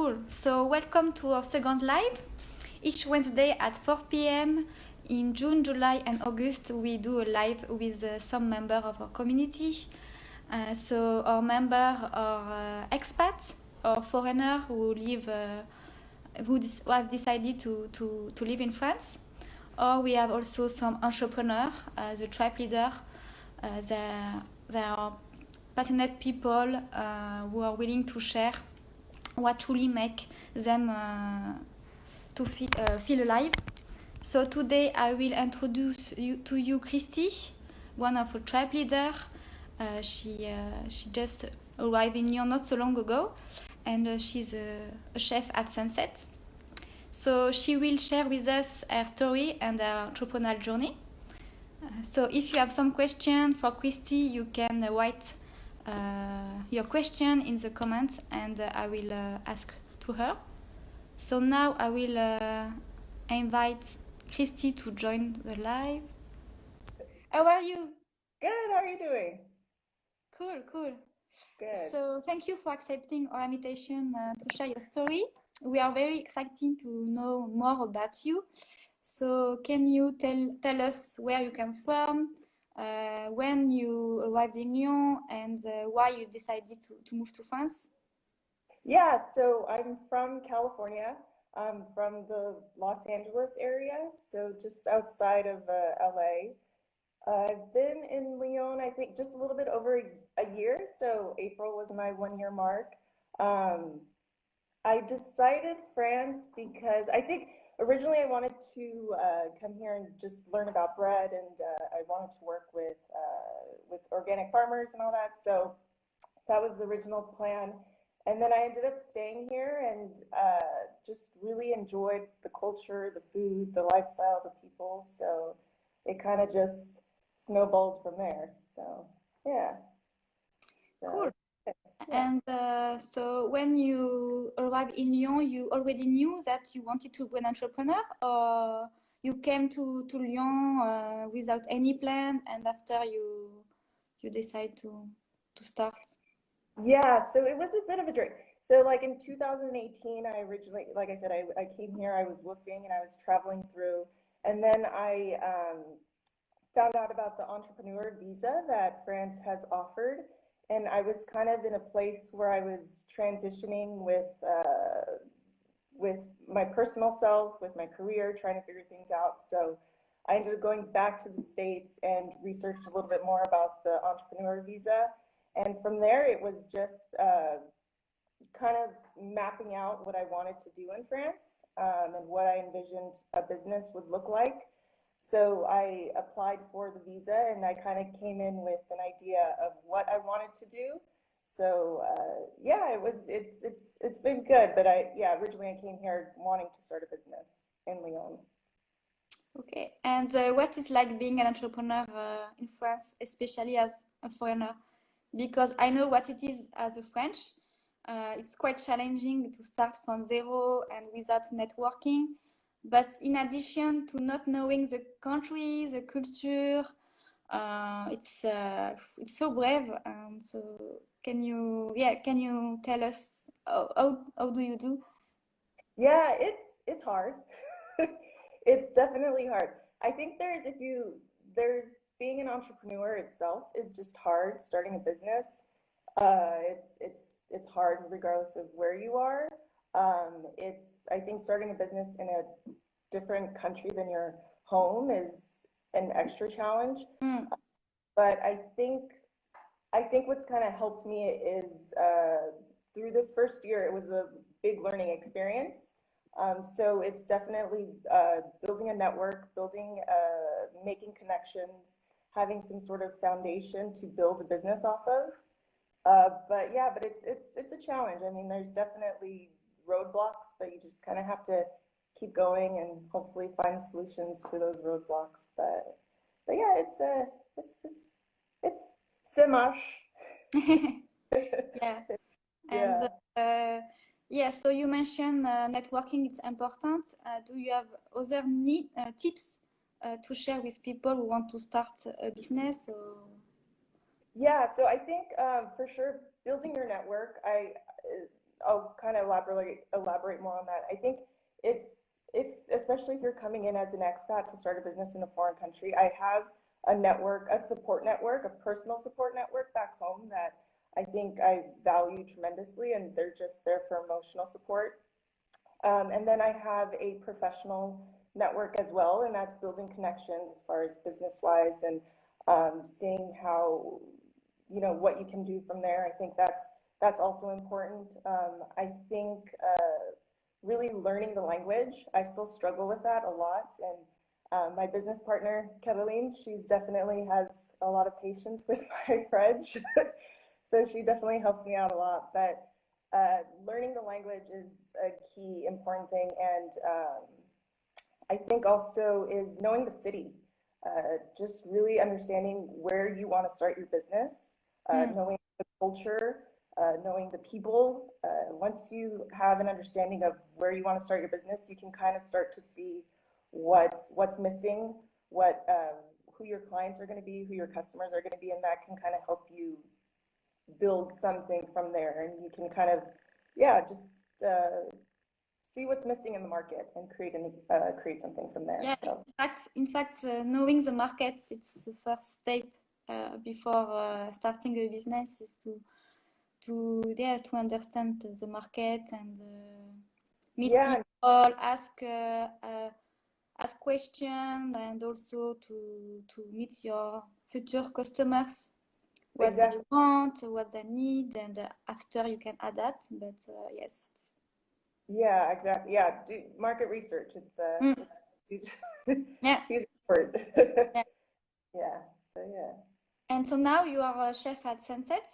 Cool. So welcome to our second live. Each Wednesday at 4 p.m. in June, July, and August, we do a live with some member of our community. So our member are expats or foreigners who live, who have decided to live in France. Or we have also some entrepreneurs, the tribe leader. They are passionate people who are willing to share what truly make them to feel alive. So today I will introduce to you Christy, one of our tribe leader. She just arrived in Lyon not so long ago, and she's a chef at Sunset. So she will share with us her story and her entrepreneurial journey. So if you have some question for Christy, you can write your question in the comments, and I will ask to her. So now I will invite Christy to join the live. How are you? Good, how are you doing? Cool. Good. So thank you for accepting our invitation to share your story. We are very excited to know more about you. So can you tell us where you come from, when you arrived in Lyon, and why you decided to move to France? Yeah, so I'm from California. I'm from the Los Angeles area, so just outside of LA. I've been in Lyon, I think, just a little bit over a year, so April was my 1 year mark. Um, I decided France because I think originally I wanted to come here and just learn about bread, and I wanted to work with organic farmers and all that. So that was the original plan. And then I ended up staying here and just really enjoyed the culture, the food, the lifestyle, the people. So it kind of just snowballed from there. So yeah. Cool. So, yeah. And so when you arrived in Lyon, you already knew that you wanted to be an entrepreneur, or you came to Lyon without any plan, and after you decide to start? Yeah, so it was a bit of a dream. So like in 2018, I originally, like I said, I came here, I was woofing and I was traveling through, and then I found out about the entrepreneur visa that France has offered. And I was kind of in a place where I was transitioning with my personal self, with my career, trying to figure things out. So I ended up going back to the States and researched a little bit more about the entrepreneur visa. And from there, it was just kind of mapping out what I wanted to do in France, and what I envisioned a business would look like. So I applied for the visa and I kind of came in with an idea of what I wanted to do. So yeah, it's been good. But originally I came here wanting to start a business in Lyon. Okay. And what is like being an entrepreneur in France, especially as a foreigner? Because I know what it is as a French. It's quite challenging to start from zero and without networking. But in addition to not knowing the country, the culture, it's so brave. And so can you tell us how do you do? Yeah, it's hard. It's definitely hard. I think there's being an entrepreneur itself is just hard. Starting a business, it's hard regardless of where you are. It's I think starting a business in a different country than your home is an extra challenge. Mm. But I think what's kind of helped me is through this first year, it was a big learning experience. So it's definitely building a network, making connections, having some sort of foundation to build a business off of. But it's a challenge. I mean, there's definitely roadblocks, but you just kind of have to keep going and hopefully find solutions to those roadblocks. But yeah, it's c'est moche. Yeah. And Yeah. yeah, so you mentioned networking is important. Do you have other tips to share with people who want to start a business? Or... Yeah, so I think for sure building your network. I'll kind of elaborate more on that. I think especially if you're coming in as an expat to start a business in a foreign country, I have a support network, a personal support network back home that I think I value tremendously, and they're just there for emotional support. And then I have a professional network as well, and that's building connections as far as business wise, and seeing how, what you can do from there. I think that's also important. I think really learning the language, I still struggle with that a lot. And my business partner, Caroline, she's definitely has a lot of patience with my French. So she definitely helps me out a lot. But learning the language is a key important thing. And I think also is knowing the city, just really understanding where you want to start your business, knowing the culture, knowing the people. Once you have an understanding of where you want to start your business, you can kind of start to see what's missing, who your clients are going to be, who your customers are going to be, and that can kind of help you build something from there. And you can kind of, just see what's missing in the market and create something from there. Yeah, So in fact, knowing the markets, it's the first step before starting a business, is to understand the market and meet yeah, people, ask questions, and also to meet your future customers, what exactly. they want, what they need, and after you can adapt. But yes, Yeah, exactly. Yeah, do market research. mm, It's huge, yeah, it's huge word. yeah. Yeah. So yeah. And so now you are a chef at Sunset.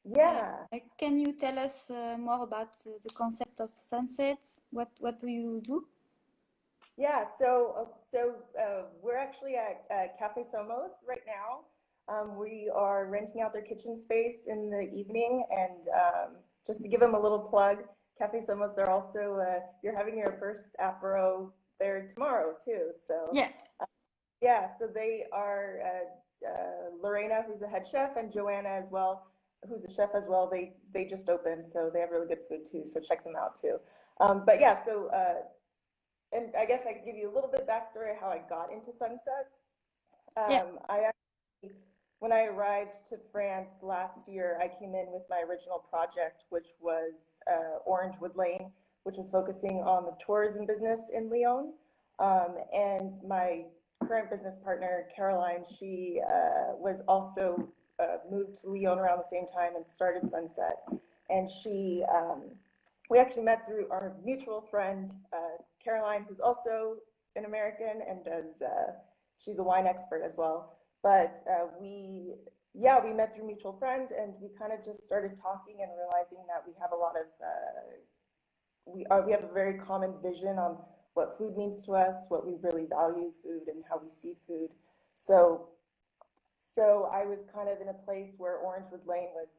Yeah. Can you tell us more about the concept of Sunset? What do you do? Yeah. We're actually at Cafe Somos right now. We are renting out their kitchen space in the evening, and just to give them a little plug, Cafe Somos, they're also you're having your first apero there tomorrow too. So Yeah. yeah, so they are Lorena, who's the head chef, and Joanna as well, who's a chef as well. They just opened, so they have really good food too. So check them out too. But yeah, and I guess I could give you a little bit backstory of how I got into Sunset. Yeah. I actually, when I arrived to France last year, I came in with my original project, which was Orangewood Lane, which was focusing on the tourism business in Lyon. And my current business partner, Caroline, she was also moved to Lyon around the same time and started Sunset. And we actually met through our mutual friend, Caroline, who's also an American and she's a wine expert as well. But we met through mutual friend, and we kind of just started talking and realizing that we have a lot of, we have a very common vision on what food means to us, what we really value food, and how we see food. So I was kind of in a place where Orangewood Lane was,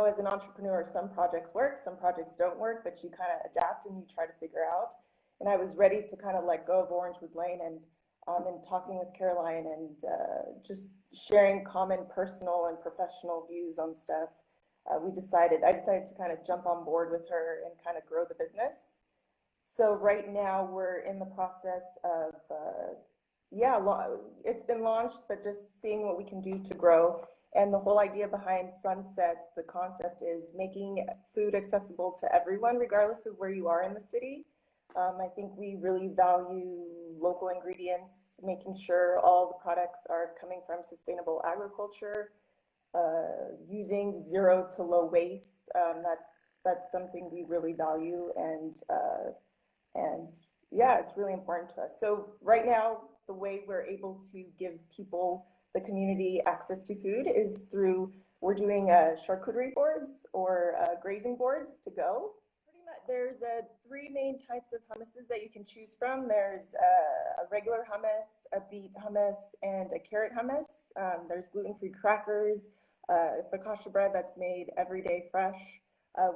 as an entrepreneur, some projects work, some projects don't work, but you kind of adapt and you try to figure out. And I was ready to kind of let go of Orangewood Lane, and talking with Caroline and just sharing common personal and professional views on stuff. I decided to kind of jump on board with her and kind of grow the business. So right now we're in the process of, it's been launched, but just seeing what we can do to grow. And the whole idea behind Sunset, the concept is making food accessible to everyone, regardless of where you are in the city. I think we really value local ingredients, making sure all the products are coming from sustainable agriculture, using zero to low waste. That's something we really value, and yeah, it's really important to us. So right now, the way we're able to give people, the community, access to food is we're doing charcuterie boards or grazing boards to go. Pretty much, there's three main types of hummuses that you can choose from. There's a regular hummus, a beet hummus, and a carrot hummus. There's gluten-free crackers, focaccia bread that's made every day fresh.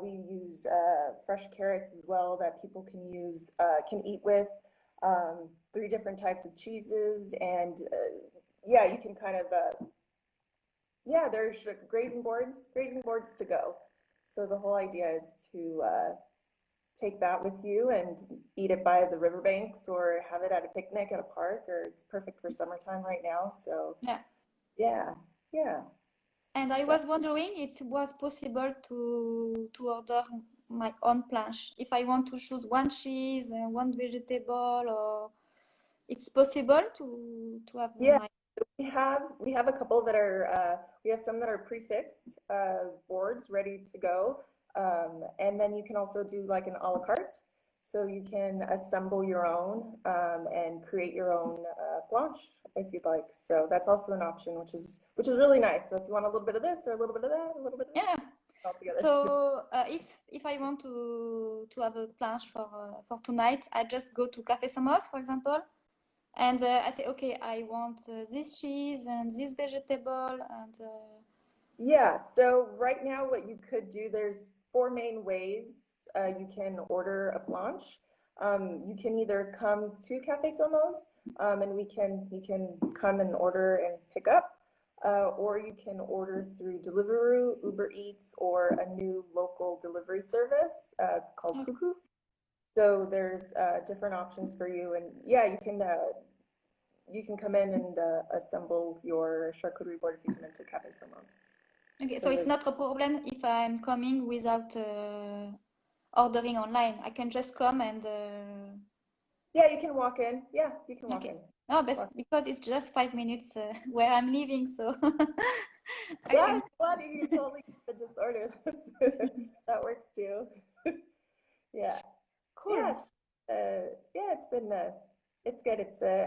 We use fresh carrots as well that people can eat with. Three different types of cheeses, and you can kind of there's grazing boards to go. So the whole idea is to take that with you and eat it by the riverbanks or have it at a picnic at a park, or it's perfect for summertime right now. So Yeah. yeah, yeah. And I So was wondering it was possible to order my own planche. If I want to choose one cheese and one vegetable, or it's possible to have yeah, my. we have a couple that are we have some that are prefixed boards ready to go. And then you can also do like an a la carte. So you can assemble your own and create your own blanche if you'd like. So that's also an option, which is really nice. So if you want a little bit of this or a little bit of that, a little bit of this, Yeah. all together. So if I want to have a planche for tonight, I just go to Café Somos, for example, and I say, okay, I want this cheese and this vegetable, and Yeah, so right now what you could do, there's four main ways you can order a blanche. You can either come to Cafe Somos and you can come and order and pick up, or you can order through Deliveroo, Uber Eats, or a new local delivery service called Cuckoo. So there's different options for you, and yeah, you can come in and assemble your charcuterie board if you come into Cafe Somos. okay, So so it's there's not a problem if I'm coming without ordering online. I can just come and Yeah, you can walk in. Yeah, you can walk okay. in. No, Walk. because it's just 5 minutes where I'm living, so I Yeah, can. if you want, you totally could just order this. That works too. Yeah. Cool. Yes. Yeah, it's good.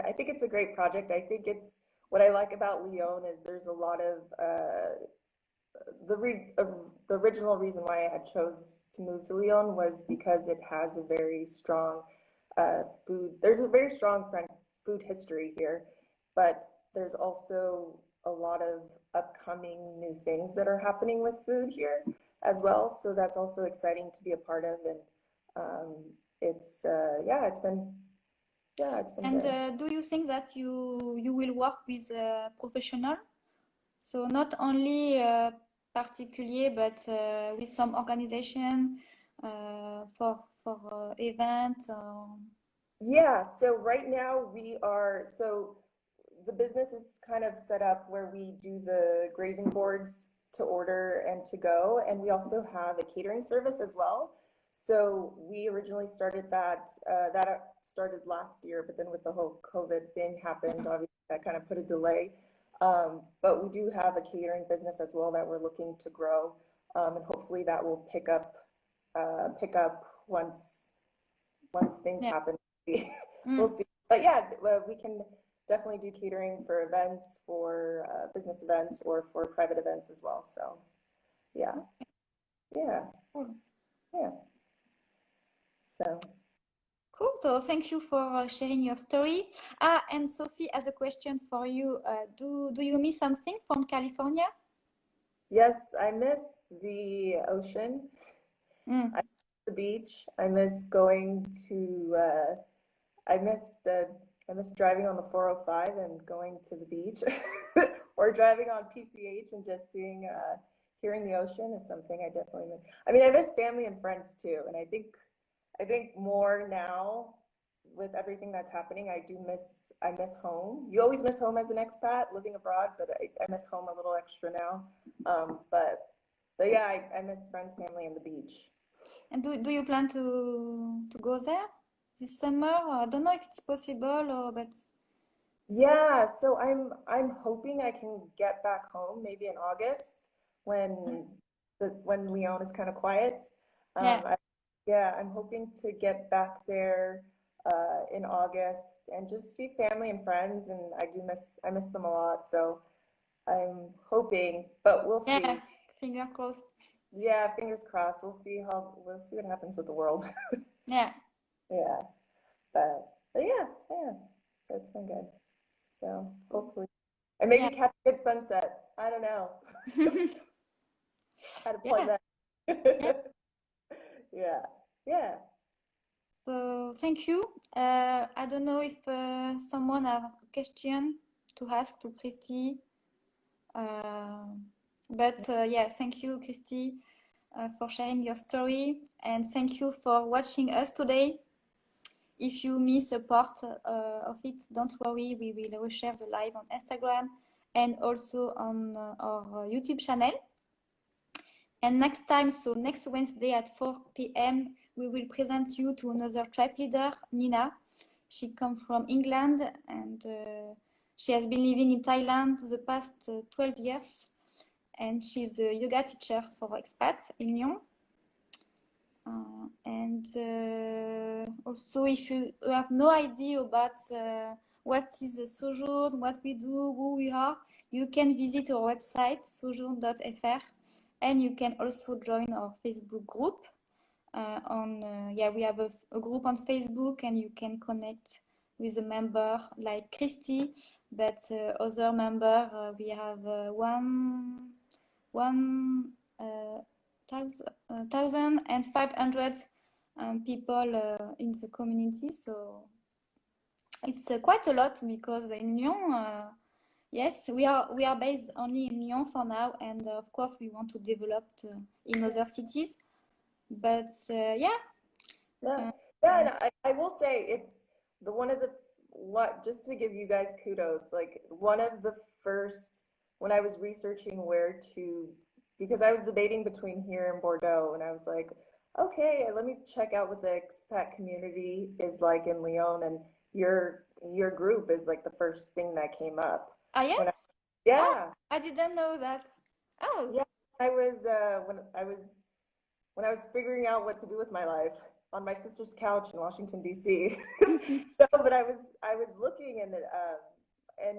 I think it's a great project. I think it's what I like about Lyon is there's a lot of the original reason why I had chose to move to Lyon was because it has a very strong there's a very strong food history here, but there's also a lot of upcoming new things that are happening with food here as well. So that's also exciting to be a part of, and yeah, it's been And good. do you think that you will work with a professional? So not only particulier, but with some organization for events. Yeah, so right now so the business is kind of set up where we do the grazing boards to order and to go, and we also have a catering service as well. So we originally started that started last year, but then with the whole COVID thing happened, obviously that kind of put a delay. But we do have a catering business as well that we're looking to grow, and hopefully that will pick up once things Yeah. happen. We'll Mm. see. But yeah, we can definitely do catering for events, for business events, or for private events as well. So yeah, yeah, Cool. yeah. So Cool. So thank you for sharing your story. And Sophie has a question for you. Do you miss something from California? yes, I miss the ocean. Mm. I miss the beach. I miss going to. I missed uh, I missed driving on the 405 and going to the beach, or driving on PCH and just hearing the ocean is something I definitely miss. I mean, I miss family and friends too, and I think more now with everything that's happening, I miss home. You always miss home as an expat living abroad, but I miss home a little extra now. But yeah, I miss friends, family, and the beach. And do you plan to go there this summer? Or I don't know if it's possible, or but Yeah, so I'm hoping I can get back home maybe in August when when Lyon is kind of quiet. yeah. Yeah, I'm hoping to get back there in August and just see family and friends, and I miss them a lot. So I'm hoping, but we'll Yeah, see. finger crossed. Yeah, fingers crossed. We'll see what happens with the world. Yeah. Yeah, but yeah, yeah. So it's been good. So hopefully, and maybe Yeah. catch a good sunset. I don't know how to play Yeah. Yeah. that. Yeah, yeah. So thank you. I don't know if someone have a question to ask to Christy. Uh, but yeah, thank you, Christy. for sharing your story, and thank you for watching us today. If you miss a part of it, don't worry, we will reshare the live on Instagram and also on our YouTube channel. And next time, so next Wednesday at 4 p.m., we will present you to another tribe leader, Nina. She comes from England, and she has been living in Thailand the past 12 years. And she's a yoga teacher for expats in Lyon. Also, if you have no idea about what is a Sojourn, what we do, who we are, you can visit our website, sojourn.fr, and you can also join our Facebook group. We have a group on Facebook, and you can connect with a member like Christy, but other member, we have 1,500 people in the community, so it's quite a lot, because in Lyon, yes, we are based only in Lyon for now, and of course we want to develop in other cities. But And I will say it's just to give you guys kudos, like one of the first, when I was researching because I was debating between here and Bordeaux, and I was like, okay, let me check out what the expat community is like in Lyon, and your group is like the first thing that came up. Yes? Yeah. I didn't know that. Oh. Yeah, I was when I was figuring out what to do with my life on my sister's couch in Washington, D.C. No, but I was looking, and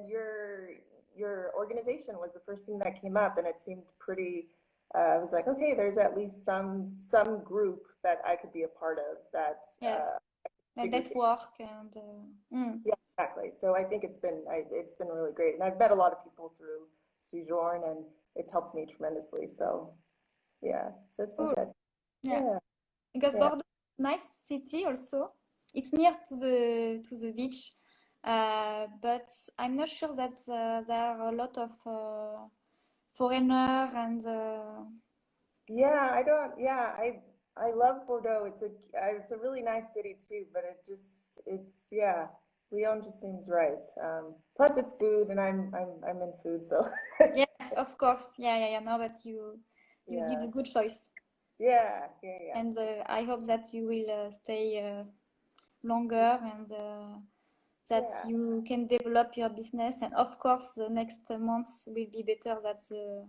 your organization was the first thing that came up, and it seemed pretty. I was like, okay, there's at least some group that I could be a part of that. Yes, like network and. Yeah, exactly. So I think it's been really great, and I've met a lot of people through Sojourn, and it's helped me tremendously. So yeah, so it's been good. Yeah. Because Bordeaux is a nice city also. It's near to the beach, but I'm not sure that there are a lot of foreigners and. I love Bordeaux. It's a really nice city too, but Lyon just seems right. Plus it's food, and I'm in food, so. Yeah, of course. Yeah. Now that you did a good choice. Yeah. And I hope that you will stay longer, and that you can develop your business. And of course, the next months will be better than the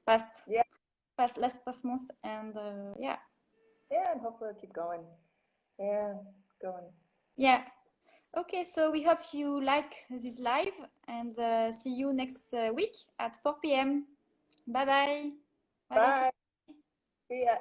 past month. And Yeah, and hopefully it'll keep going. Yeah, going. Yeah. Okay, so we hope you like this live, and see you next week at 4 p.m. Bye-bye. Bye. See ya.